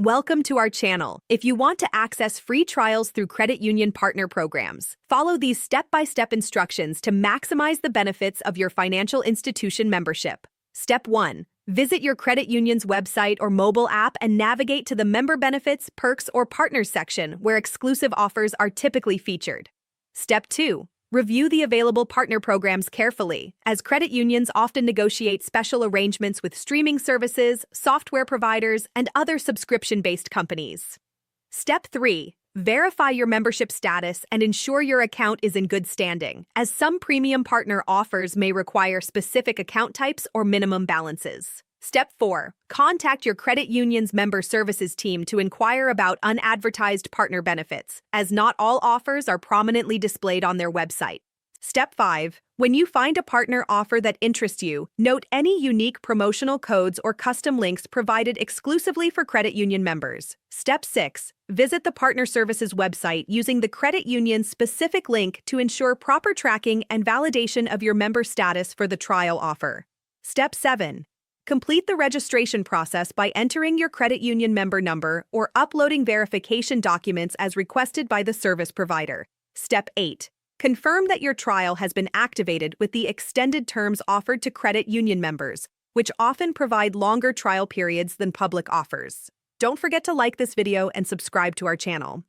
Welcome to our channel. If you want to access free trials through credit union partner programs, follow these step-by-step instructions to maximize the benefits of your financial institution membership. Step 1. Visit your credit union's website or mobile app and navigate to the Member Benefits, Perks, or Partners section where exclusive offers are typically featured. Step 2. Review the available partner programs carefully, as credit unions often negotiate special arrangements with streaming services, software providers, and other subscription-based companies. Step 3. Verify your membership status and ensure your account is in good standing, as some premium partner offers may require specific account types or minimum balances. Step 4. Contact your credit union's member services team to inquire about unadvertised partner benefits, as not all offers are prominently displayed on their website. Step 5. When you find a partner offer that interests you, note any unique promotional codes or custom links provided exclusively for credit union members. Step 6. Visit the partner services website using the credit union's specific link to ensure proper tracking and validation of your member status for the trial offer. Step 7. Complete the registration process by entering your credit union member number or uploading verification documents as requested by the service provider. Step 8. Confirm that your trial has been activated with the extended terms offered to credit union members, which often provide longer trial periods than public offers. Don't forget to like this video and subscribe to our channel.